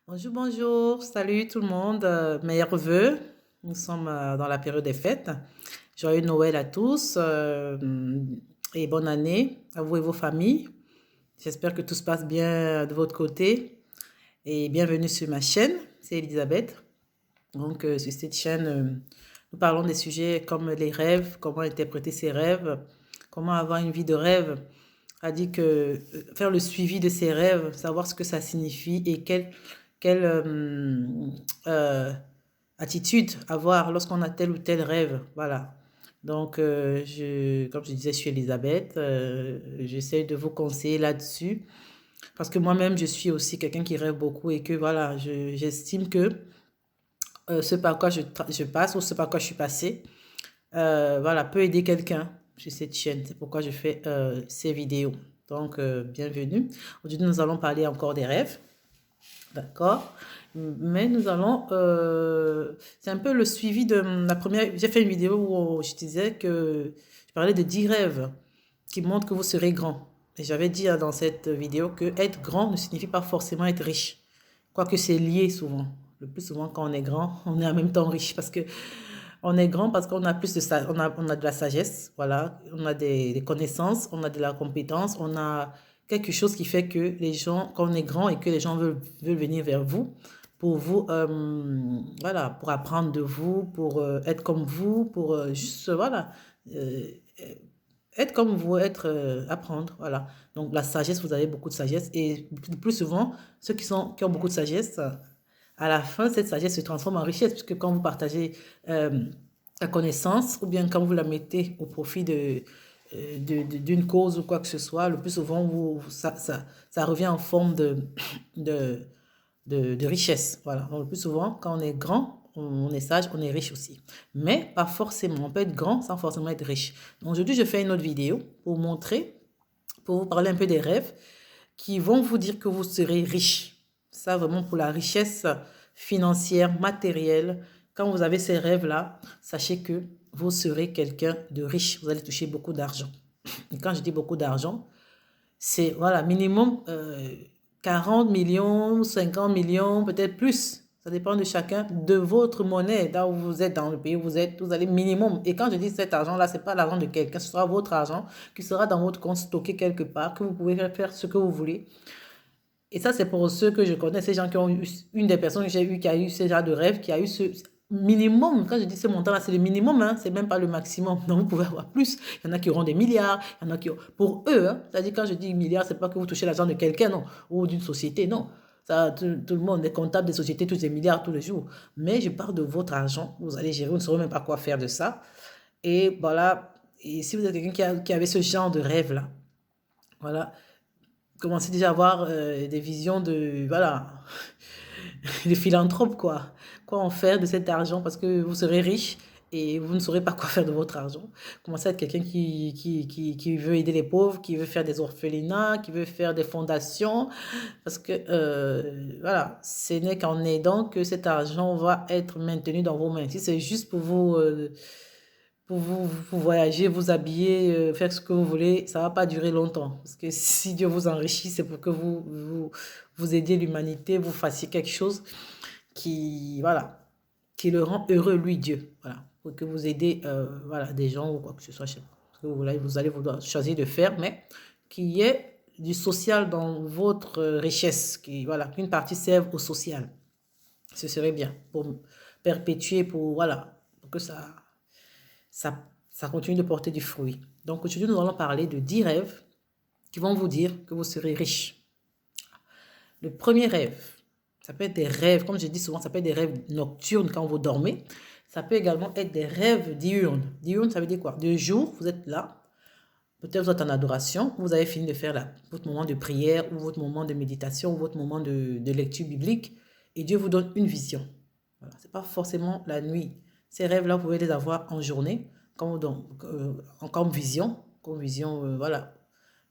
Bonjour, bonjour, salut tout le monde, meilleurs vœux. Nous sommes dans la période des fêtes. Joyeux Noël à tous et bonne année à vous et vos familles. J'espère que tout se passe bien de votre côté et bienvenue sur ma chaîne, c'est Elisabeth. Donc sur cette chaîne, nous parlons des sujets comme les rêves, comment interpréter ses rêves, comment avoir une vie de rêve, c'est-à-dire que faire le suivi de ses rêves, savoir ce que ça signifie et quelle euh, attitude avoir lorsqu'on a tel ou tel rêve. Voilà. Donc, comme je disais, je suis Elisabeth. J'essaie de vous conseiller là-dessus. Parce que moi-même, je suis aussi quelqu'un qui rêve beaucoup et que voilà, j'estime que ce par quoi je passe ou ce par quoi je suis passée, voilà, peut aider quelqu'un sur cette chaîne. C'est pourquoi je fais ces vidéos. Donc, bienvenue. Aujourd'hui, nous allons parler encore des rêves. D'accord. Mais nous allons... c'est un peu le suivi de la première... J'ai fait une vidéo où je disais que... Je parlais de 10 rêves qui montrent que vous serez grand. Et j'avais dit dans cette vidéo que être grand ne signifie pas forcément être riche. Quoique c'est lié souvent. Le plus souvent, quand on est grand, on est en même temps riche. Parce que on est grand parce qu'on a plus de on a de la sagesse, voilà, on a des connaissances, on a de la compétence, on a quelque chose qui fait que les gens, quand on est grand et que les gens veulent venir vers vous, pour vous, voilà, pour apprendre de vous, pour être comme vous, pour juste, voilà, euh, être comme vous, apprendre, voilà. Donc la sagesse, vous avez beaucoup de sagesse et le plus souvent, ceux qui ont beaucoup de sagesse, à la fin, cette sagesse se transforme en richesse, puisque quand vous partagez euh, la connaissance, ou bien quand vous la mettez au profit d'une cause ou quoi que ce soit, le plus souvent, ça revient en forme de, de richesse. Voilà. Donc, le plus souvent, quand on est grand, on est sage, on est riche aussi. Mais pas forcément. On peut être grand sans forcément être riche. Donc, aujourd'hui, je fais une autre vidéo pour montrer, pour vous parler un peu des rêves qui vont vous dire que vous serez riche. Ça, vraiment, pour la richesse financière, matérielle. Quand vous avez ces rêves-là, sachez que vous serez quelqu'un de riche. Vous allez toucher beaucoup d'argent. Et quand je dis beaucoup d'argent, c'est, voilà, minimum 40 millions, 50 millions, peut-être plus. Ça dépend de chacun, de votre monnaie, là où vous êtes, dans le pays où vous êtes, vous allez minimum. Et quand je dis cet argent-là, c'est pas l'argent de quelqu'un, ce sera votre argent qui sera dans votre compte stocké quelque part, que vous pouvez faire ce que vous voulez. Et ça, c'est pour ceux que je connais, ces gens qui ont eu, une des personnes que j'ai eu qui a eu ce genre de rêve, qui a eu ce minimum. Quand je dis ce montant-là, c'est le minimum, hein, c'est même pas le maximum. Donc, vous pouvez avoir plus. Il y en a qui auront des milliards, il y en a qui ont... Pour eux, hein, c'est-à-dire quand je dis milliards, c'est pas que vous touchez l'argent de quelqu'un, non, ou d'une société, non. Ça, tout le monde est comptable des sociétés, tous ces milliards tous les jours. Mais je parle de votre argent. Vous allez gérer, vous ne saurez même pas quoi faire de ça. Et voilà. Et si vous êtes quelqu'un qui avait ce genre de rêve-là, voilà, commencez déjà à avoir des visions de, voilà, de philanthrope, quoi. Quoi en faire de cet argent parce que vous serez riche et vous ne saurez pas quoi faire de votre argent. Commencez à être quelqu'un qui veut aider les pauvres, qui veut faire des orphelinats, qui veut faire des fondations. Parce que, voilà, ce n'est qu'en aidant que cet argent va être maintenu dans vos mains. Si c'est juste pour vous voyager, vous habiller, faire ce que vous voulez, ça va pas durer longtemps. Parce que si Dieu vous enrichit, c'est pour que vous aidiez l'humanité, vous fassiez quelque chose qui, voilà, qui le rend heureux, lui, Dieu. Voilà. Pour que vous aidez, voilà, des gens ou quoi que ce soit. Je sais pas ce que vous allez vouloir choisir de faire, mais qu'il y ait du social dans votre richesse, qui, voilà, qu'une partie serve au social. Ce serait bien pour perpétuer, pour, voilà, pour que ça continue de porter du fruit. Donc aujourd'hui, nous allons parler de 10 rêves qui vont vous dire que vous serez riche. Le premier rêve, ça peut être des rêves, comme je dis souvent, ça peut être des rêves nocturnes quand vous dormez. Ça peut également être des rêves diurnes. Diurnes, ça veut dire quoi? De jour, vous êtes là, peut-être vous êtes en adoration, vous avez fini de faire votre moment de prière ou votre moment de méditation ou votre moment de lecture biblique et Dieu vous donne une vision. Voilà. Ce n'est pas forcément la nuit. Ces rêves-là, vous pouvez les avoir en journée, comme vision, voilà,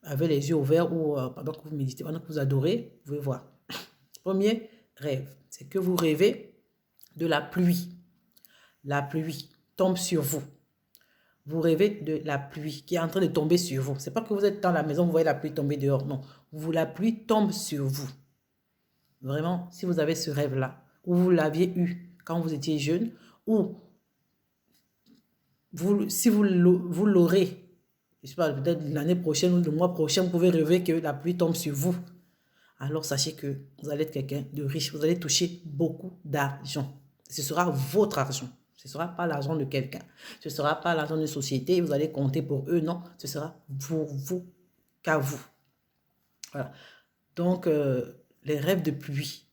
avec les yeux ouverts ou pendant que vous méditez, pendant que vous adorez, vous pouvez voir. Premier rêve, c'est que vous rêvez de la pluie. La pluie tombe sur vous. Vous rêvez de la pluie qui est en train de tomber sur vous. C'est pas que vous êtes dans la maison, vous voyez la pluie tomber dehors. Non, la pluie tombe sur vous. Vraiment, si vous avez ce rêve-là, ou vous l'aviez eu quand vous étiez jeune, ou si vous l'aurez, je sais pas, peut-être l'année prochaine ou le mois prochain, vous pouvez rêver que la pluie tombe sur vous. Alors sachez que vous allez être quelqu'un de riche, vous allez toucher beaucoup d'argent. Ce sera votre argent. Ce ne sera pas l'argent de quelqu'un. Ce ne sera pas l'argent d'une société, vous allez compter pour eux, non. Ce sera pour vous, qu'à vous. Voilà. Donc, les rêves de pluie.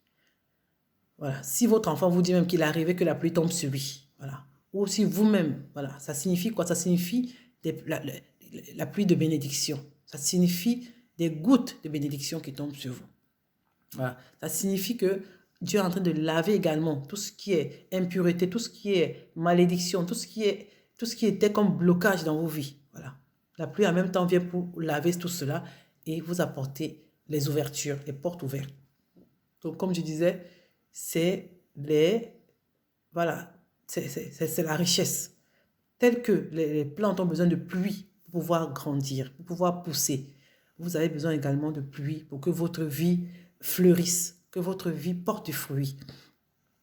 Voilà. Si votre enfant vous dit même qu'il est arrivé que la pluie tombe sur lui, voilà. Ou si vous-même, voilà, ça signifie quoi? Ça signifie la pluie de bénédiction. Ça signifie des gouttes de bénédiction qui tombent sur vous. Voilà. Ça signifie que Dieu est en train de laver également tout ce qui est impureté, tout ce qui est malédiction, tout ce qui était comme blocage dans vos vies. Voilà. La pluie en même temps vient pour laver tout cela et vous apporter les ouvertures, les portes ouvertes. Donc, comme je disais, c'est voilà, c'est la richesse. Telle que les plantes ont besoin de pluie pour pouvoir grandir, pour pouvoir pousser. Vous avez besoin également de pluie pour que votre vie fleurisse, que votre vie porte du fruit.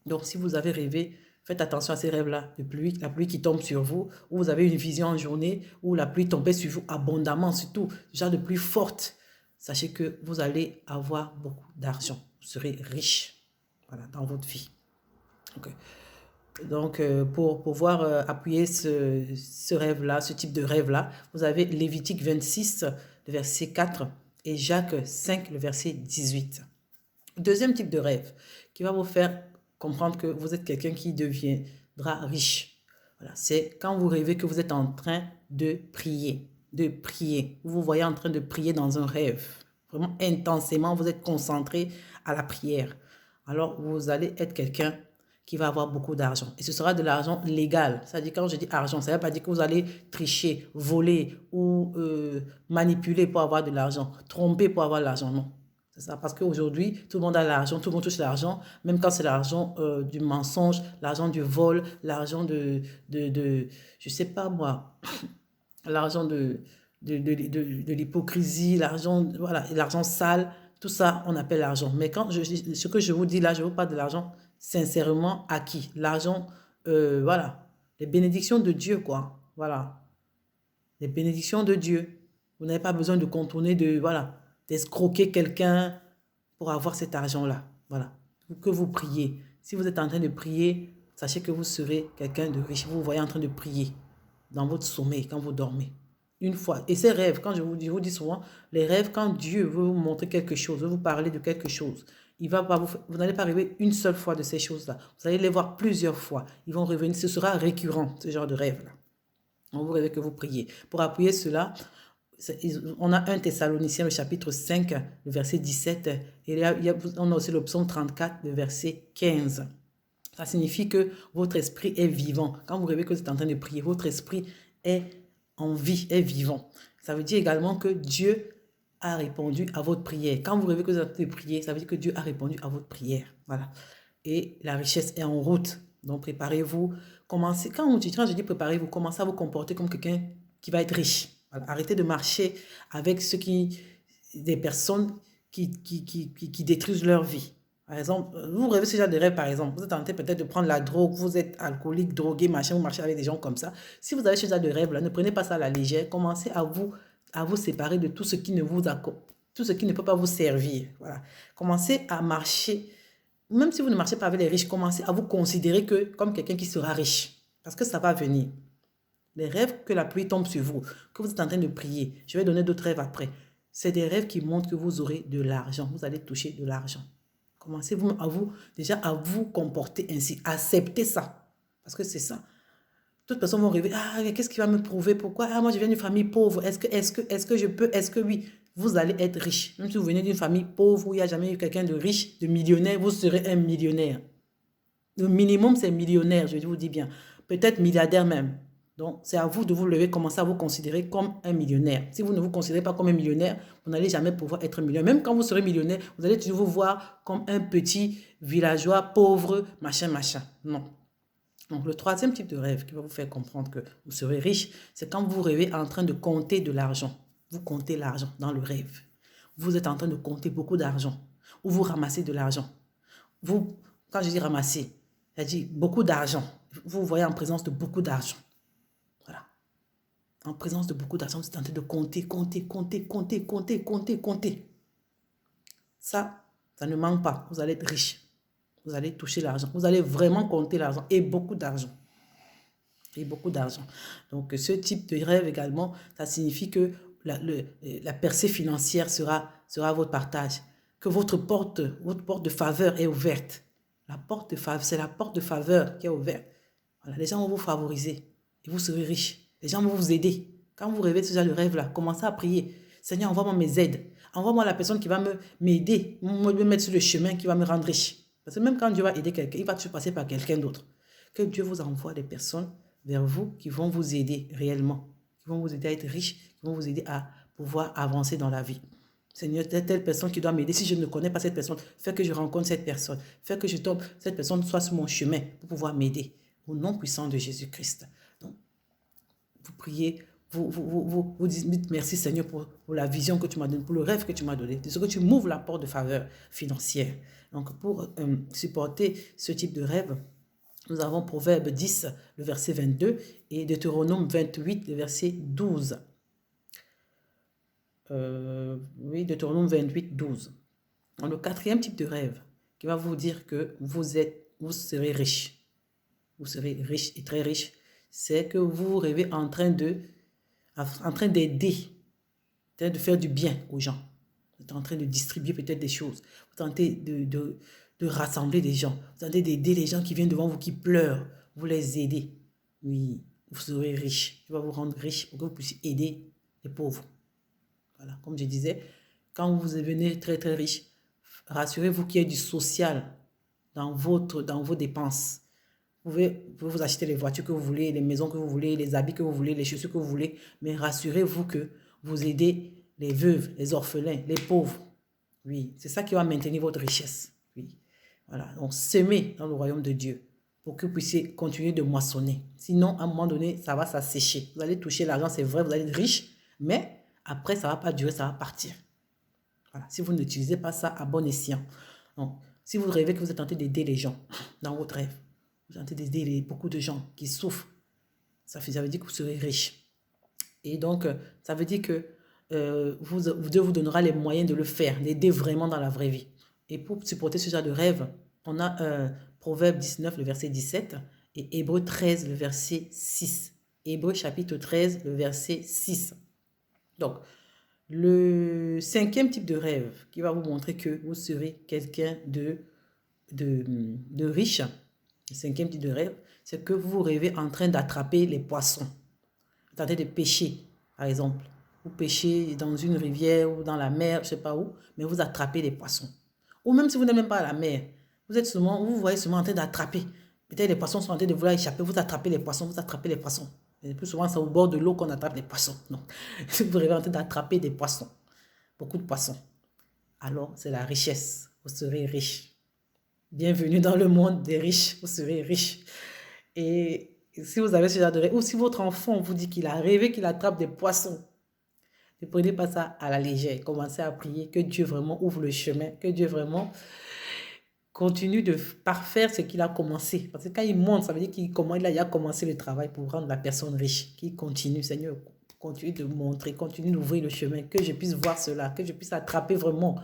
Donc, si vous avez rêvé, faites attention à ces rêves-là de pluie, la pluie qui tombe sur vous, ou vous avez une vision en journée où la pluie tombait sur vous abondamment, surtout, genre de pluie forte. Sachez que vous allez avoir beaucoup d'argent. Vous serez riche, voilà, dans votre vie. Okay. Donc, pour pouvoir appuyer ce rêve-là, ce type de rêve-là, vous avez Lévitique 26, le verset 4, et Jacques 5, le verset 18. Deuxième type de rêve qui va vous faire comprendre que vous êtes quelqu'un qui deviendra riche. Voilà, c'est quand vous rêvez que vous êtes en train de prier. Vous vous voyez en train de prier dans un rêve. Vraiment intensément, vous êtes concentré à la prière. Alors, vous allez être quelqu'un qui va avoir beaucoup d'argent. Et ce sera de l'argent légal. C'est-à-dire, quand je dis argent, ça ne veut pas dire que vous allez tricher, voler ou manipuler pour avoir de l'argent, tromper pour avoir de l'argent, non. C'est ça, parce qu'aujourd'hui, tout le monde a l'argent, tout le monde touche l'argent, même quand c'est l'argent du mensonge, l'argent du vol, l'argent je sais pas moi, l'argent de l'hypocrisie, l'argent, voilà, l'argent sale, tout ça, on appelle l'argent. Mais ce que je vous dis là, je vous parle de l'argent sincèrement acquis. L'argent, voilà, les bénédictions de Dieu, quoi. Voilà, les bénédictions de Dieu. Vous n'avez pas besoin de contourner, voilà, d'escroquer quelqu'un pour avoir cet argent-là. Voilà, que vous priez. Si vous êtes en train de prier, sachez que vous serez quelqu'un de riche. Vous vous voyez en train de prier dans votre sommeil, quand vous dormez. Une fois. Et ces rêves, quand je vous dis souvent, les rêves, quand Dieu veut vous montrer quelque chose, veut vous parler de quelque chose, vous n'allez pas rêver une seule fois de ces choses-là. Vous allez les voir plusieurs fois. Ils vont revenir. Ce sera récurrent, ce genre de rêve-là. On vous rêve que vous priez. Pour appuyer cela, on a 1 Thessaloniciens, le chapitre 5, le verset 17. Et on a aussi le psaume 34, le verset 15. Ça signifie que votre esprit est vivant. Quand vous rêvez que vous êtes en train de prier, votre esprit est en vie, est vivant. Ça veut dire également que Dieu a répondu à votre prière. Quand vous rêvez que vous êtes en train de prier, ça veut dire que Dieu a répondu à votre prière. Voilà. Et la richesse est en route. Donc préparez-vous. Quand je dis préparez-vous, commencez à vous comporter comme quelqu'un qui va être riche. Voilà. Arrêtez de marcher avec des personnes qui détruisent leur vie. Par exemple, vous rêvez ce genre de rêve, par exemple. Vous êtes en train peut-être de prendre la drogue, vous êtes alcoolique, drogué, machin, vous marchez avec des gens comme ça. Si vous avez ce genre de rêve-là, ne prenez pas ça à la légère. Commencez à vous séparer de tout ce qui ne peut pas vous servir. Voilà. Commencez à marcher. Même si vous ne marchez pas avec les riches, commencez à vous considérer comme quelqu'un qui sera riche. Parce que ça va venir. Les rêves que la pluie tombe sur vous, que vous êtes en train de prier. Je vais donner d'autres rêves après. C'est des rêves qui montrent que vous aurez de l'argent. Vous allez toucher de l'argent. Commencez déjà à vous comporter ainsi. Acceptez ça. Parce que c'est ça. Toutes les personnes vont rêver. Ah, qu'est-ce qui va me prouver? Pourquoi? Ah, moi, je viens d'une famille pauvre. Est-ce que je peux? Est-ce que oui? Vous allez être riche. Même si vous venez d'une famille pauvre où il n'y a jamais eu quelqu'un de riche, de millionnaire, vous serez un millionnaire. Le minimum, c'est millionnaire, je vous dis bien. Peut-être milliardaire même. Donc, c'est à vous de vous lever, commencer à vous considérer comme un millionnaire. Si vous ne vous considérez pas comme un millionnaire, vous n'allez jamais pouvoir être millionnaire. Même quand vous serez millionnaire, vous allez toujours vous voir comme un petit villageois pauvre, machin, machin. Non. Donc, le troisième type de rêve qui va vous faire comprendre que vous serez riche, c'est quand vous rêvez en train de compter de l'argent. Vous comptez l'argent dans le rêve. Vous êtes en train de compter beaucoup d'argent. où vous ramassez de l'argent. Vous, quand je dis ramasser, c'est-à-dire beaucoup d'argent. Vous voyez en présence de beaucoup d'argent. Voilà. En présence de beaucoup d'argent, vous êtes en train de compter, compter, compter, compter, compter, compter, compter. Ça ne manque pas. Vous allez être riche. Vous allez toucher l'argent. Vous allez vraiment compter l'argent et beaucoup d'argent. Et beaucoup d'argent. Donc, ce type de rêve également, ça signifie que la percée financière sera votre partage. Que votre porte de faveur est ouverte. La porte de faveur, c'est la porte de faveur qui est ouverte. Voilà, les gens vont vous favoriser et vous serez riche. Les gens vont vous aider. Quand vous rêvez de ce genre de rêve-là, commencez à prier. Seigneur, envoie-moi mes aides. Envoie-moi la personne qui va m'aider, me mettre sur le chemin qui va me rendre riche. Parce que même quand Dieu va aider quelqu'un, il va toujours passer par quelqu'un d'autre. Que Dieu vous envoie des personnes vers vous qui vont vous aider réellement, qui vont vous aider à être riche, qui vont vous aider à pouvoir avancer dans la vie. Seigneur, telle personne qui doit m'aider, si je ne connais pas cette personne, fais que je rencontre cette personne, fais que cette personne soit sur mon chemin pour pouvoir m'aider. Au nom puissant de Jésus-Christ. Donc, vous priez, vous dites merci Seigneur pour la vision que tu m'as donnée, pour le rêve que tu m'as donné, de ce que tu m'ouvres la porte de faveur financière. Donc, pour supporter ce type de rêve, nous avons Proverbe 10, le verset 22, et Deutéronome 28, le verset 12. Deutéronome 28, 12. Le quatrième type de rêve qui va vous dire que vous serez riche. Vous serez riche et très riche. C'est que vous rêvez en train d'aider, de faire du bien aux gens. Vous êtes en train de distribuer peut-être des choses. Vous tentez de rassembler des gens. Vous tentez d'aider les gens qui viennent devant vous, qui pleurent. Vous les aidez. Oui, vous serez riche. Je vais vous rendre riche pour que vous puissiez aider les pauvres. Voilà, comme je disais, quand vous devenez très très riche, rassurez-vous qu'il y ait du social dans vos dépenses. Vous pouvez vous acheter les voitures que vous voulez, les maisons que vous voulez, les habits que vous voulez, les chaussures que vous voulez, mais rassurez-vous que vous aidez les veuves, les orphelins, les pauvres. Oui, c'est ça qui va maintenir votre richesse. Oui, voilà. Donc, semez dans le royaume de Dieu pour que vous puissiez continuer de moissonner. Sinon, à un moment donné, ça va s'assécher. Vous allez toucher l'argent, c'est vrai, vous allez être riche, mais après, ça ne va pas durer, ça va partir. Voilà. Si vous n'utilisez pas ça à bon escient. Donc, si vous rêvez que vous êtes tenté d'aider les gens dans votre rêve, vous êtes tenté d'aider beaucoup de gens qui souffrent, ça veut dire que vous serez riche. Et donc, ça veut dire que Dieu vous donnera les moyens de le faire, d'aider vraiment dans la vraie vie. Et pour supporter ce genre de rêve, on a Proverbe 19, le verset 17, et Hébreu 13, le verset 6. Hébreu chapitre 13, le verset 6. Donc, le cinquième type de rêve qui va vous montrer que vous serez quelqu'un de riche, le cinquième type de rêve, c'est que vous rêvez en train d'attraper les poissons. Vous tentez de pêcher, par exemple. Vous pêchez dans une rivière ou dans la mer, je ne sais pas où, mais vous attrapez des poissons. Ou même si vous n'êtes même pas à la mer, vous voyez seulement en train d'attraper. Peut-être les poissons sont en train de vouloir échapper, vous attrapez les poissons, vous attrapez les poissons. Et plus souvent, c'est au bord de l'eau qu'on attrape les poissons. Non. Vous rêvez en train d'attraper des poissons. Beaucoup de poissons. Alors, c'est la richesse. Vous serez riche. Bienvenue dans le monde des riches. Vous serez riche. Et si vous avez ce genre de rêve, ou si votre enfant vous dit qu'il a rêvé qu'il attrape des poissons, ne prenez pas ça à la légère. Commencez à prier que Dieu vraiment ouvre le chemin, que Dieu vraiment continue de parfaire ce qu'il a commencé. Parce que quand il monte, ça veut dire qu'il a commencé le travail pour rendre la personne riche. Qu'il continue, Seigneur, continue de montrer, continue d'ouvrir le chemin, que je puisse voir cela, que je puisse attraper vraiment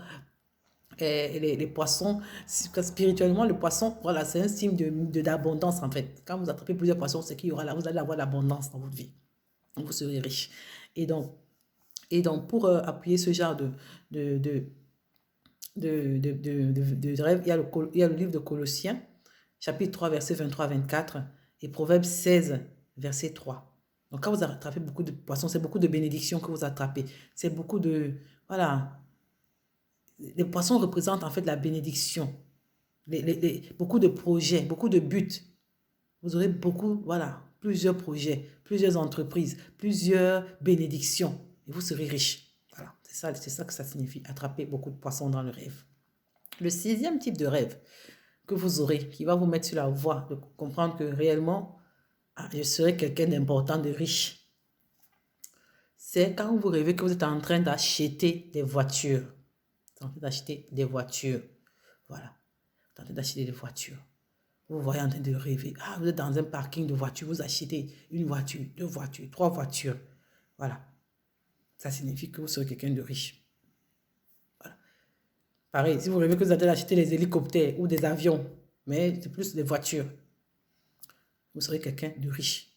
les poissons. Spirituellement, le poisson, voilà, c'est un signe d'abondance en fait. Quand vous attrapez plusieurs poissons, c'est qu'il y aura là, vous allez avoir l'abondance dans votre vie. Vous serez riche. Et donc pour appuyer ce genre de rêve, il y a le livre de Colossiens, chapitre 3, verset 23-24, et Proverbe 16, verset 3. Donc, quand vous attrapez beaucoup de poissons, c'est beaucoup de bénédictions que vous attrapez. C'est beaucoup de... Voilà. Les poissons représentent en fait la bénédiction. Beaucoup de projets, beaucoup de buts. Vous aurez plusieurs projets, plusieurs entreprises, plusieurs bénédictions. Et vous serez riche. Voilà, c'est ça que ça signifie, attraper beaucoup de poissons dans le rêve. Le sixième type de rêve que vous aurez, qui va vous mettre sur la voie de comprendre que réellement, je serai quelqu'un d'important, de riche. C'est quand vous rêvez que vous êtes en train d'acheter des voitures. Tentez d'acheter des voitures. Voilà. Tentez d'acheter des voitures. Vous voyez en train de rêver. Ah, vous êtes dans un parking de voitures. Vous achetez une voiture, deux voitures, trois voitures. Voilà. Ça signifie que vous serez quelqu'un de riche. Voilà. Pareil, si vous rêvez que vous allez acheter des hélicoptères ou des avions, mais c'est plus des voitures, vous serez quelqu'un de riche.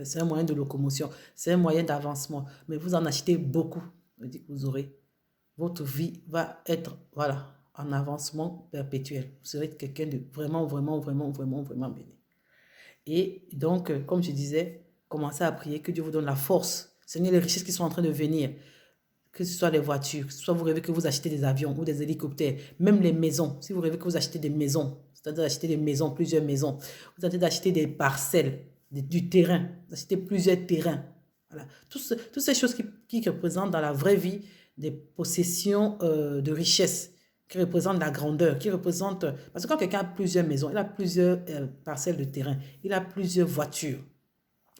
C'est un moyen de locomotion, c'est un moyen d'avancement. Mais vous en achetez beaucoup. Ça veut dire que vous aurez, votre vie va être, voilà, en avancement perpétuel. Vous serez quelqu'un de vraiment, vraiment, vraiment, vraiment, vraiment béni. Et donc, comme je disais, commencez à prier que Dieu vous donne la force. Seigneur, les richesses qui sont en train de venir, que ce soit les voitures, que ce soit vous rêvez que vous achetez des avions ou des hélicoptères, même les maisons. Si vous rêvez que vous achetez des maisons, c'est-à-dire d'acheter des maisons, plusieurs maisons, vous avez d'acheter des parcelles, du terrain, d'acheter plusieurs terrains. Voilà. Toutes ces choses qui représentent dans la vraie vie des possessions de richesse, qui représentent la grandeur, qui représentent... Parce que quand quelqu'un a plusieurs maisons, il a plusieurs parcelles de terrain, il a plusieurs voitures.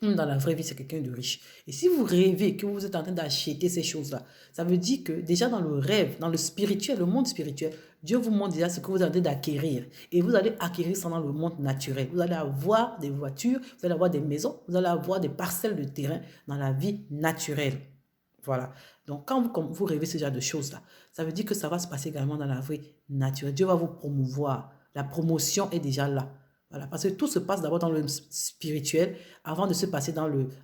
Dans la vraie vie, c'est quelqu'un de riche. Et si vous rêvez que vous êtes en train d'acheter ces choses-là, ça veut dire que déjà dans le rêve, dans le spirituel, le monde spirituel, Dieu vous montre déjà ce que vous avez d'acquérir. Et vous allez acquérir ça dans le monde naturel. Vous allez avoir des voitures, vous allez avoir des maisons, vous allez avoir des parcelles de terrain dans la vie naturelle. Voilà. Donc, quand vous rêvez ce genre de choses-là, ça veut dire que ça va se passer également dans la vie naturelle. Dieu va vous promouvoir. La promotion est déjà là. Voilà, parce que tout se passe d'abord dans le spirituel avant de se passer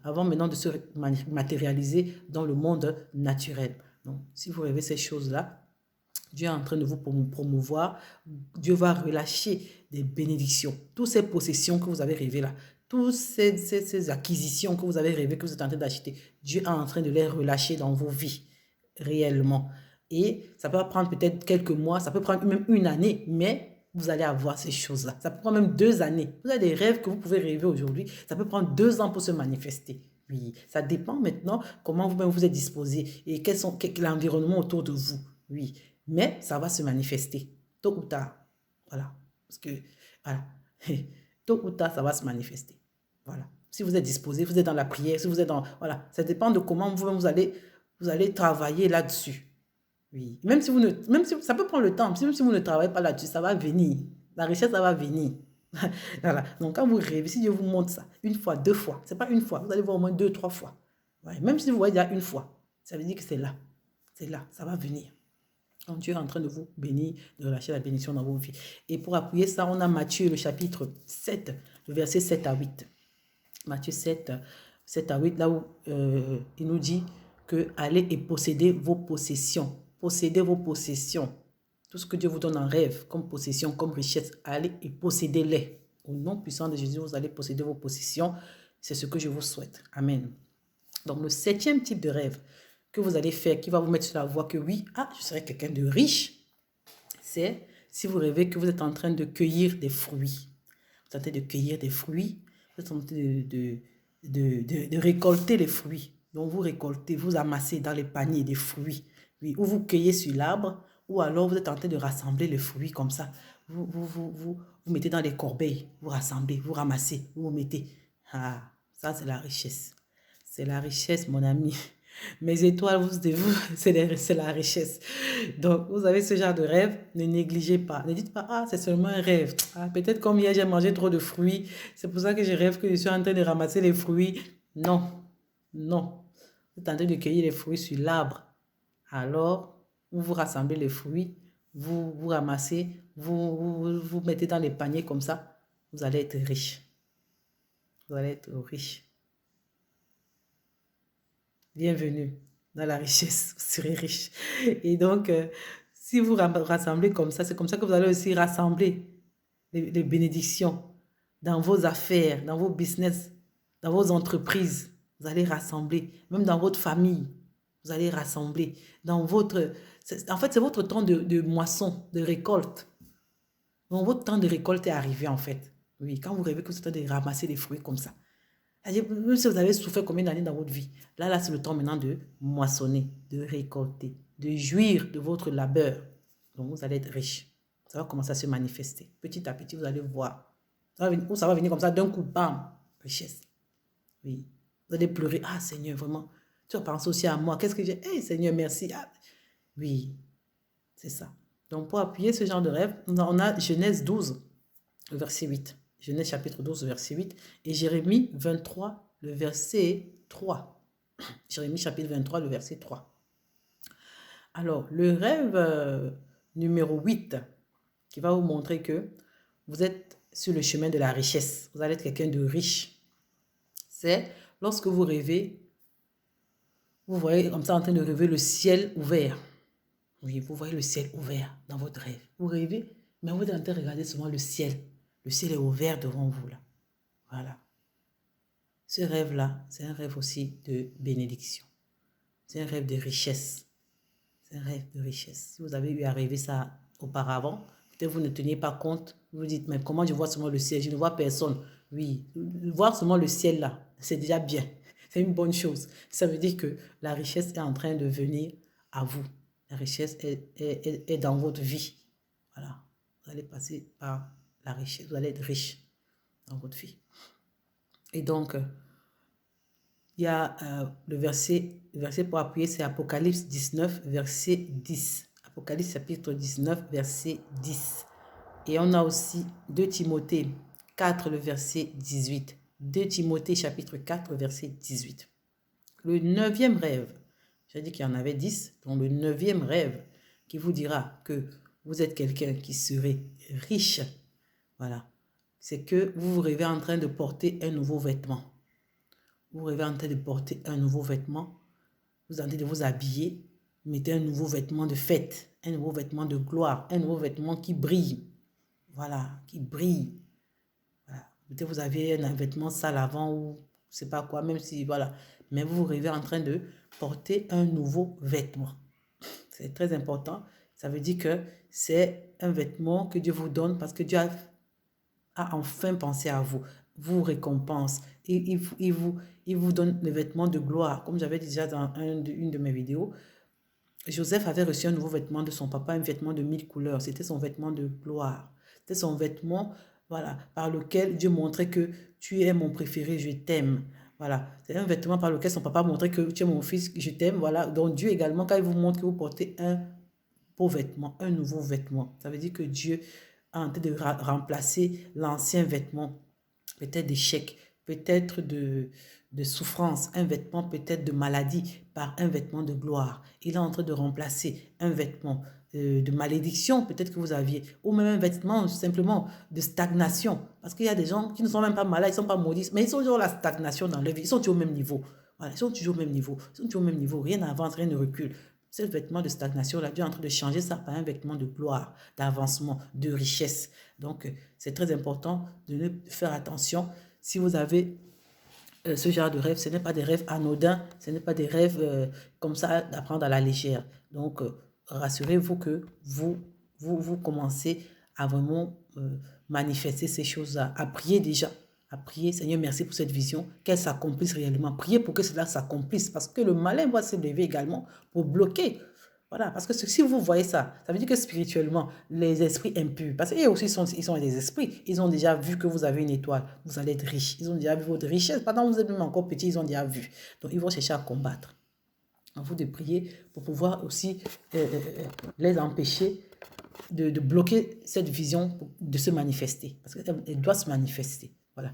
avant maintenant de se matérialiser dans le monde naturel. Donc, si vous rêvez ces choses-là, Dieu est en train de vous promouvoir. Dieu va relâcher des bénédictions. Toutes ces possessions que vous avez rêvées là, toutes ces acquisitions que vous avez rêvées, que vous êtes en train d'acheter, Dieu est en train de les relâcher dans vos vies, réellement. Et ça peut prendre peut-être quelques mois, ça peut prendre même une année, mais vous allez avoir ces choses-là. Ça peut prendre même 2 années. Vous avez des rêves que vous pouvez rêver aujourd'hui. Ça peut prendre 2 ans pour se manifester. Oui, ça dépend maintenant comment vous-même vous êtes disposé et quel est l'environnement autour de vous. Oui, mais ça va se manifester tôt ou tard. Voilà, parce que, voilà, tôt ou tard, ça va se manifester. Voilà, si vous êtes disposé, vous êtes dans la prière, si vous êtes dans, voilà, ça dépend de comment vous allez travailler là-dessus. Oui, même si ça peut prendre le temps, même si vous ne travaillez pas là-dessus, ça va venir. La richesse, ça va venir. Voilà. Donc, quand vous rêvez, si Dieu vous montre ça, une fois, 2 fois, c'est pas une fois, vous allez voir au moins 2, 3 fois. Ouais. Même si vous voyez déjà une fois, ça veut dire que c'est là. C'est là, ça va venir. Donc, Dieu est en train de vous bénir, de relâcher la bénédiction dans vos vies. Et pour appuyer ça, on a Matthieu, le chapitre 7, le verset 7 à 8. Matthieu 7, 7 à 8, là où il nous dit que allez et possédez vos possessions. Possédez vos possessions. Tout ce que Dieu vous donne en rêve, comme possession, comme richesse, allez et possédez-les. Au nom puissant de Jésus, vous allez posséder vos possessions. C'est ce que je vous souhaite. Amen. Donc, le 7e type de rêve que vous allez faire, qui va vous mettre sur la voie que oui, je serai quelqu'un de riche, c'est si vous rêvez que vous êtes en train de cueillir des fruits. Vous êtes en train de cueillir des fruits, vous êtes en train de récolter les fruits. Donc, vous récoltez, vous amassez dans les paniers des fruits. Oui, ou vous cueillez sur l'arbre, ou alors vous êtes en train de rassembler les fruits comme ça. Vous mettez dans des corbeilles, vous rassemblez, vous ramassez, vous mettez. Ah, ça c'est la richesse. C'est la richesse, mon ami. Mes étoiles, c'est la richesse. Donc, vous avez ce genre de rêve, ne négligez pas. Ne dites pas, c'est seulement un rêve. Peut-être comme hier, j'ai mangé trop de fruits. C'est pour ça que je rêve que je suis en train de ramasser les fruits. Non, non. Vous êtes en train de cueillir les fruits sur l'arbre. Alors, vous rassemblez les fruits, vous ramassez, vous mettez dans les paniers comme ça. Vous allez être riche. Vous allez être riche. Bienvenue dans la richesse, vous serez riche. Et donc, si vous rassemblez comme ça, c'est comme ça que vous allez aussi rassembler les bénédictions dans vos affaires, dans vos business, dans vos entreprises. Vous allez rassembler, même dans votre famille, vous allez rassembler. En fait, c'est votre temps de moisson, de récolte. Donc, votre temps de récolte est arrivé, en fait. Oui, quand vous rêvez que vous êtes en train de ramasser des fruits comme ça. Même si vous avez souffert combien d'années dans votre vie, là c'est le temps maintenant de moissonner, de récolter, de jouir de votre labeur. Donc, vous allez être riche. Ça va commencer à se manifester. Petit à petit, vous allez voir. Ça va venir comme ça d'un coup, bam, richesse. Oui. Vous allez pleurer. Seigneur, vraiment, tu as pensé aussi à moi. Qu'est-ce que j'ai? Seigneur, merci. Oui. C'est ça. Donc, pour appuyer ce genre de rêve, on a Genèse 12, le verset 8. Genèse chapitre 12, verset 8. Et Jérémie 23, le verset 3. Jérémie chapitre 23, le verset 3. Alors, le rêve numéro 8, qui va vous montrer que vous êtes sur le chemin de la richesse. Vous allez être quelqu'un de riche. C'est lorsque vous rêvez, vous voyez comme ça en train de rêver le ciel ouvert. Oui, vous voyez le ciel ouvert dans votre rêve. Vous rêvez, mais vous êtes en train de regarder souvent le ciel. Le ciel est ouvert devant vous là. Voilà. Ce rêve-là, c'est un rêve aussi de bénédiction. C'est un rêve de richesse. C'est un rêve de richesse. Si vous avez eu à rêver ça auparavant, peut-être vous ne teniez pas compte. Vous vous dites, mais comment je vois seulement le ciel? Je ne vois personne. Oui, voir seulement le ciel là, c'est déjà bien. C'est une bonne chose. Ça veut dire que la richesse est en train de venir à vous. La richesse est dans votre vie. Voilà. Vous allez passer par la richesse. Vous allez être riche dans votre vie. Et donc, il y a le verset pour appuyer, c'est Apocalypse 19, verset 10. Apocalypse chapitre 19, verset 10. Et on a aussi 2 Timothée 4, le verset 18. 2 Timothée chapitre 4, verset 18. Le 9e rêve, j'ai dit qu'il y en avait 10, donc le 9e rêve qui vous dira que vous êtes quelqu'un qui serait riche, voilà, c'est que vous vous rêvez en train de porter un nouveau vêtement. Vous rêvez en train de porter un nouveau vêtement, vous êtes en train de vous habiller, mettez un nouveau vêtement de fête, un nouveau vêtement de gloire, un nouveau vêtement qui brille, voilà, qui brille. Voilà. Peut-être vous aviez un vêtement sale avant ou je sais pas quoi, même si, voilà, mais vous vous rêvez en train de porter un nouveau vêtement. C'est très important. Ça veut dire que c'est un vêtement que Dieu vous donne parce que Dieu a enfin pensé à vous, vous récompense. Il vous donne le vêtement de gloire. Comme j'avais dit déjà dans une de mes vidéos, Joseph avait reçu un nouveau vêtement de son papa, un vêtement de 1000 couleurs. C'était son vêtement de gloire. C'était son vêtement, voilà, par lequel Dieu montrait que tu es mon préféré, je t'aime. Voilà, c'est un vêtement par lequel son papa montrait que tu es mon fils, je t'aime. Voilà, donc Dieu également, quand il vous montre que vous portez un beau vêtement, un nouveau vêtement, ça veut dire que Dieu a en train de remplacer l'ancien vêtement, peut-être d'échec, peut-être de souffrance, un vêtement peut-être de maladie par un vêtement de gloire. Il est en train de remplacer un vêtement de malédiction peut-être que vous aviez, ou même un vêtement simplement de stagnation. Parce qu'il y a des gens qui ne sont même pas malades, ils ne sont pas maudits, mais ils sont toujours la stagnation dans leur vie, ils sont toujours au même niveau. Voilà, ils sont toujours au même niveau, ils sont toujours au même niveau, rien n'avance, rien ne recule. Ce vêtement de stagnation, là, Dieu est en train de changer ça par un vêtement de gloire, d'avancement, de richesse. Donc, c'est très important de ne faire attention. Si vous avez ce genre de rêve, ce n'est pas des rêves anodins, ce n'est pas des rêves comme ça d'apprendre à la légère. Donc, rassurez-vous que vous commencez à vraiment manifester ces choses-là, à prier déjà, à prier, Seigneur, merci pour cette vision, qu'elle s'accomplisse réellement. Priez pour que cela s'accomplisse, parce que le malin va se lever également pour bloquer. Voilà, parce que si vous voyez ça, ça veut dire que spirituellement, les esprits impurs, parce qu'ils aussi ils sont des esprits, ils ont déjà vu que vous avez une étoile, vous allez être riche, ils ont déjà vu votre richesse, pendant que vous êtes même encore petit, ils ont déjà vu. Donc, ils vont chercher à combattre. À vous de prier pour pouvoir aussi les empêcher de bloquer cette vision de se manifester, parce qu'elle doit se manifester. Voilà.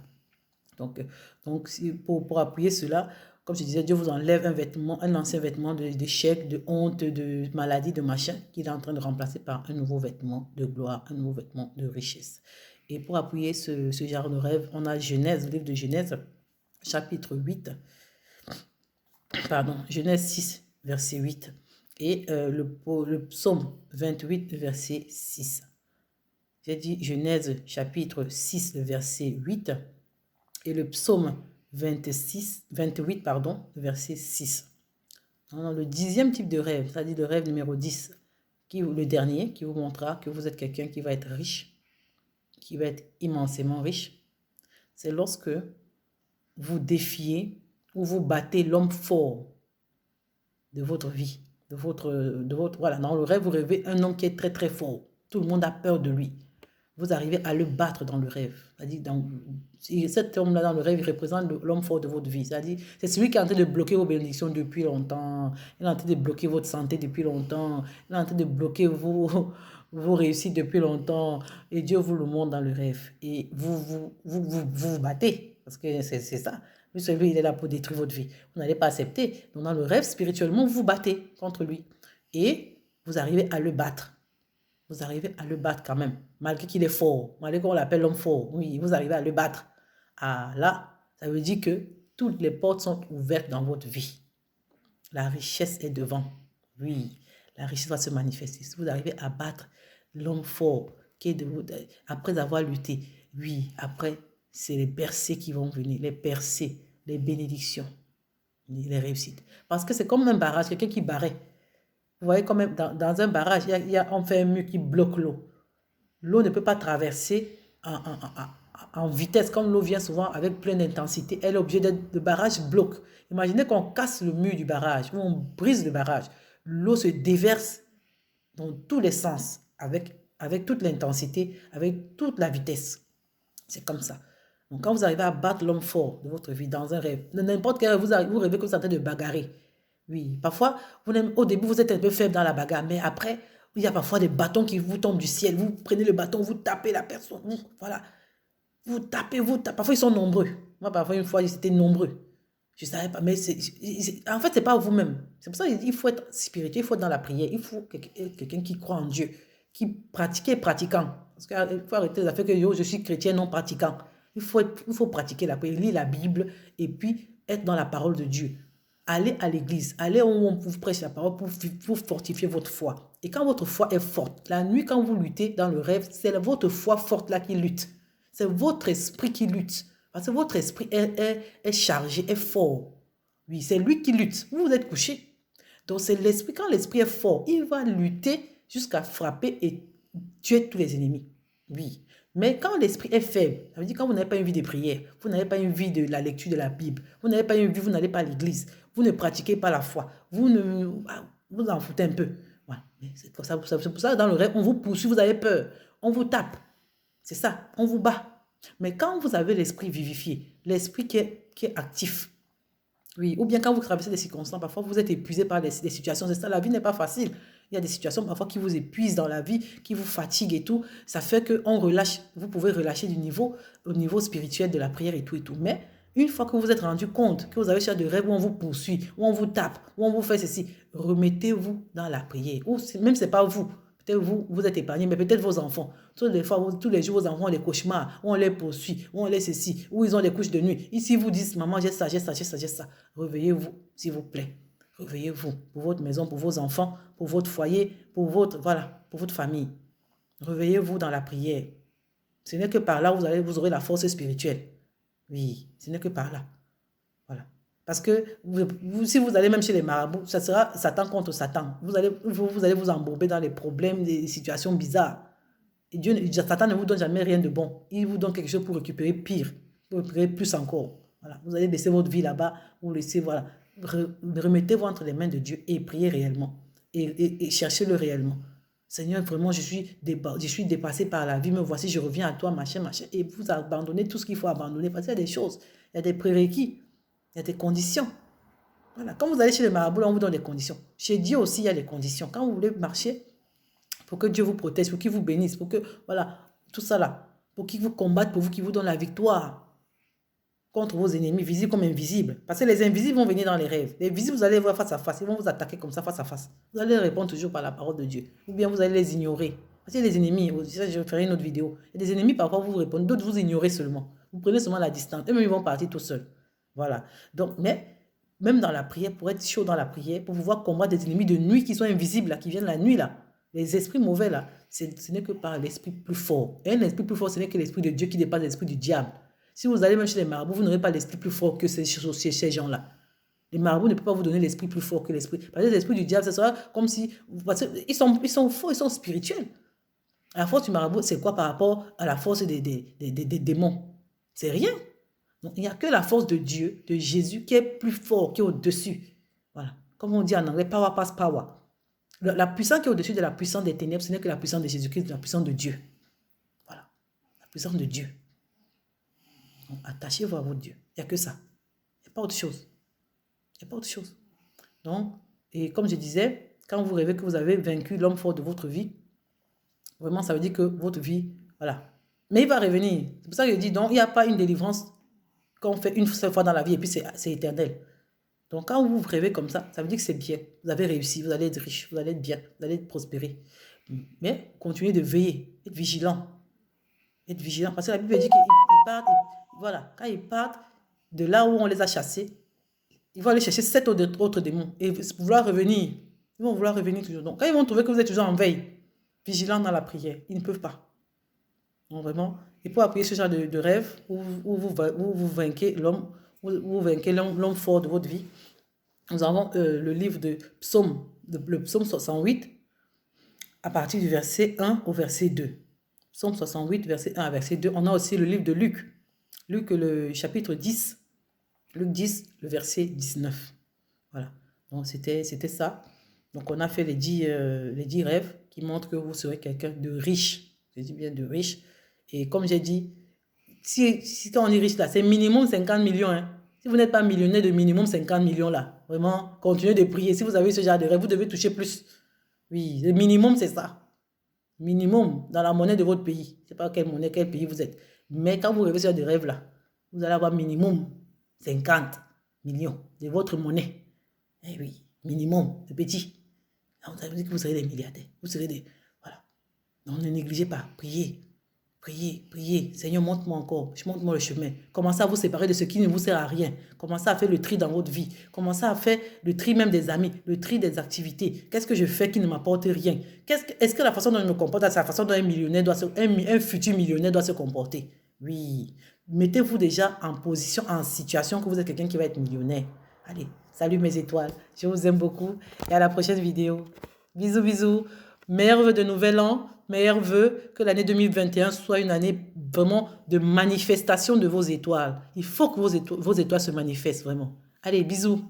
Donc pour appuyer cela, comme je disais, Dieu vous enlève un vêtement, un ancien vêtement d'échec, de honte, de maladie, de machin, qu'il est en train de remplacer par un nouveau vêtement de gloire, un nouveau vêtement de richesse. Et pour appuyer ce genre de rêve, on a Genèse, le livre de Genèse, chapitre 8, pardon, Genèse 6, verset 8, et le psaume 28, verset 6. J'ai dit Genèse, chapitre 6, verset 8, et le psaume 28, pardon, verset 6. Dans le 10e type de rêve, c'est-à-dire le rêve numéro 10, le dernier, qui vous montrera que vous êtes quelqu'un qui va être riche, qui va être immensément riche, c'est lorsque vous défiez ou vous battez l'homme fort de votre vie, voilà, dans le rêve, vous rêvez un homme qui est très très fort. Tout le monde a peur de lui. vous arrivez à le battre dans le rêve. C'est-à-dire, cet homme-là dans le rêve, il représente l'homme fort de votre vie. C'est-à-dire, c'est celui qui est en train de bloquer vos bénédictions depuis longtemps. Il est en train de bloquer votre santé depuis longtemps. Il est en train de bloquer vos réussites depuis longtemps. Et Dieu vous le montre dans le rêve. Et vous battez. Parce que c'est ça. Lui, celui, il est là pour détruire votre vie. Vous n'allez pas accepter. Donc, dans le rêve, spirituellement, vous vous battez contre lui. Et vous arrivez à le battre. Vous arrivez à le battre quand même, malgré qu'il est fort, malgré qu'on l'appelle l'homme fort. Oui, vous arrivez à le battre. Ah là, ça veut dire que toutes les portes sont ouvertes dans votre vie. La richesse est devant. Oui, la richesse va se manifester. Si vous arrivez à battre l'homme fort, qui est de vous, après avoir lutté, oui, après, c'est les percées qui vont venir, les percées, les bénédictions, les réussites. Parce que c'est comme un barrage, quelqu'un qui barrait. Vous voyez, quand même, dans un barrage, on fait un mur qui bloque l'eau. L'eau ne peut pas traverser en vitesse, comme l'eau vient souvent avec pleine intensité. Elle est obligée d'être, le barrage bloque. Imaginez qu'on casse le mur du barrage, ou on brise le barrage. L'eau se déverse dans tous les sens, avec toute l'intensité, avec toute la vitesse. C'est comme ça. Donc, quand vous arrivez à battre l'homme fort de votre vie dans un rêve, n'importe quel rêve, vous rêvez que vous êtes en train de bagarrer. Oui, parfois, au début, vous êtes un peu faible dans la bagarre, mais après, il y a parfois des bâtons qui vous tombent du ciel. Vous prenez le bâton, vous tapez la personne. Voilà. Vous tapez, vous tapez. Parfois, ils sont nombreux. Moi, parfois, une fois, ils étaient nombreux. Je ne savais pas, mais en fait, ce n'est pas vous-même. C'est pour ça qu'il faut être spirituel, il faut être dans la prière. Il faut quelqu'un qui croit en Dieu, qui pratique et pratiquant. Parce qu'il faut arrêter les affaires que je suis chrétien non pratiquant. Il faut pratiquer la prière, lire la Bible et puis être dans la parole de Dieu. Allez à l'église, allez où on vous prêche la parole pour fortifier votre foi. Et quand votre foi est forte, la nuit quand vous luttez dans le rêve, c'est votre foi forte là qui lutte. C'est votre esprit qui lutte. Parce que votre esprit est chargé, est fort. Oui, c'est lui qui lutte. Vous êtes couché. Donc c'est l'esprit, quand l'esprit est fort, il va lutter jusqu'à frapper et tuer tous les ennemis. Oui. Mais quand l'esprit est faible, ça veut dire quand vous n'avez pas une vie de prière, vous n'avez pas une vie de la lecture de la Bible, vous n'avez pas une vie, vous n'allez pas à l'église, vous ne pratiquez pas la foi, vous en foutez un peu. Voilà. C'est pour ça que dans le rêve, on vous poursuit, vous avez peur, on vous tape. C'est ça, on vous bat. Mais quand vous avez l'esprit vivifié, l'esprit qui est actif, oui, ou bien quand vous traversez des circonstances, parfois vous êtes épuisé par des situations, c'est ça, la vie n'est pas facile. Il y a des situations parfois qui vous épuisent dans la vie, qui vous fatiguent et tout. Ça fait qu'on relâche, vous pouvez relâcher au niveau spirituel de la prière et tout et tout. Mais une fois que vous êtes rendu compte que vous avez déjà de rêves où on vous poursuit, où on vous tape, où on vous fait ceci, remettez-vous dans la prière. Ou même ce n'est pas vous. Peut-être vous êtes épargné, mais peut-être vos enfants. Tous les jours, vos enfants ont les cauchemars, où on les poursuit, où on les ceci, où ils ont les couches de nuit. Ici, vous dites, maman, j'ai ça, j'ai ça, j'ai ça, j'ai ça. Réveillez-vous, s'il vous plaît. Réveillez-vous pour votre maison, pour vos enfants, pour votre foyer, pour votre famille. Réveillez-vous dans la prière. Ce n'est que par là où vous aurez la force spirituelle. Oui, ce n'est que par là. Voilà. Parce que si vous allez même chez les marabouts, ça sera Satan contre Satan. Vous allez vous embourber dans les problèmes, des situations bizarres. Et Satan ne vous donne jamais rien de bon. Il vous donne quelque chose pour récupérer pire, pour récupérer plus encore. Voilà. Vous allez laisser votre vie là-bas, vous laissez, voilà. Remettez-vous entre les mains de Dieu et priez réellement. Et cherchez-le réellement. Seigneur, vraiment, je suis dépassé par la vie, me voici, je reviens à toi, machin, machin. Et vous abandonnez tout ce qu'il faut abandonner. Parce qu'il y a des choses, il y a des prérequis, il y a des conditions. Voilà. Quand vous allez chez le marabout, on vous donne des conditions. Chez Dieu aussi, il y a des conditions. Quand vous voulez marcher, pour que Dieu vous protège, pour qu'il vous bénisse, pour que, voilà, tout ça là, pour qu'il vous combatte, pour qu'il vous donne la victoire contre vos ennemis, visibles comme invisibles. Parce que les invisibles vont venir dans les rêves. Les visibles, vous allez voir face à face. Ils vont vous attaquer comme ça, face à face. Vous allez répondre toujours par la parole de Dieu. Ou bien vous allez les ignorer. Parce que les ennemis, je ferai une autre vidéo. Il y a des ennemis, parfois, vous répondez. D'autres, vous ignorez seulement. Vous prenez seulement la distance. Eux-mêmes, ils vont partir tout seuls. Voilà. Donc, mais, même dans la prière, pour être chaud dans la prière, pour pouvoir combattre des ennemis de nuit qui sont invisibles, là, qui viennent la nuit, là. Les esprits mauvais, là, ce n'est que par l'esprit plus fort. Et un esprit plus fort, ce n'est que l'esprit de Dieu qui dépasse l'esprit du diable. Si vous allez même chez les marabouts, vous n'aurez pas l'esprit plus fort que ces gens-là. Les marabouts ne peuvent pas vous donner l'esprit plus fort que l'esprit. Parce que l'esprit du diable, ce sera comme si... Parce qu'ils sont forts, ils sont spirituels. La force du marabout, c'est quoi par rapport à la force des démons? C'est rien. Donc, il n'y a que la force de Dieu, de Jésus, qui est plus fort, qui est au-dessus. Voilà. Comme on dit en anglais, power pass power. La puissance qui est au-dessus de la puissance des ténèbres, ce n'est que la puissance de Jésus-Christ, la puissance de Dieu. Voilà. besoin de Dieu. Donc, attachez-vous à votre Dieu. Il n'y a que ça. Il n'y a pas autre chose. Il n'y a pas autre chose. Donc, et comme je disais, quand vous rêvez que vous avez vaincu l'homme fort de votre vie, vraiment, ça veut dire que votre vie, voilà. Mais il va revenir. C'est pour ça que je dis, donc, il n'y a pas une délivrance qu'on fait une seule fois dans la vie et puis c'est éternel. Donc, quand vous rêvez comme ça veut dire que c'est bien. Vous avez réussi, vous allez être riche, vous allez être bien, vous allez être prospérer. Mais continuez de veiller, être vigilant. Être vigilant. Parce que la Bible dit qu'ils partent, voilà, quand ils partent de là où on les a chassés, ils vont aller chercher 7 autres démons et vouloir revenir. Ils vont vouloir revenir toujours. Donc, quand ils vont trouver que vous êtes toujours en veille, vigilant dans la prière, ils ne peuvent pas. Donc, vraiment, il faut appuyer ce genre de rêve où vous vainquez l'homme, où vous vainquez l'homme fort de votre vie. Nous avons le livre de Psaume, le Psaume 68, à partir du verset 1 au verset 2. Psaume 68, verset 1 à verset 2. On a aussi le livre de Luc. Luc, le chapitre 10. Luc 10, le verset 19. Voilà. Donc, c'était ça. Donc, on a fait les 10 rêves qui montrent que vous serez quelqu'un de riche. Je dis bien de riche. Et comme j'ai dit, si quand on est riche là, c'est minimum 50 millions. Hein. Si vous n'êtes pas millionnaire de minimum 50 millions là, vraiment, continuez de prier. Si vous avez ce genre de rêve, vous devez toucher plus. Oui, le minimum, c'est ça. Minimum dans la monnaie de votre pays. Je ne sais pas quelle monnaie, quel pays vous êtes. Mais quand vous rêvez ce genre de rêve là, vous allez avoir minimum 50 millions de votre monnaie. Eh oui, minimum, de petit. Alors, vous avez dit que vous serez des milliardaires. Vous serez des... Voilà. Donc, ne négligez pas. Priez. Priez, priez. Seigneur, montre-moi encore. Montre-moi le chemin. Commencez à vous séparer de ce qui ne vous sert à rien. Commencez à faire le tri dans votre vie. Commencez à faire le tri même des amis, le tri des activités. Qu'est-ce que je fais qui ne m'apporte rien? Est-ce que la façon dont je me comporte, c'est la façon dont un futur millionnaire doit se comporter? Oui. Mettez-vous déjà en position, en situation que vous êtes quelqu'un qui va être millionnaire. Allez, salut mes étoiles. Je vous aime beaucoup et à la prochaine vidéo. Bisous, bisous. Meilleurs vœux de nouvel an. Meilleurs vœux que l'année 2021 soit une année vraiment de manifestation de vos étoiles. Il faut que vos étoiles se manifestent vraiment. Allez, bisous.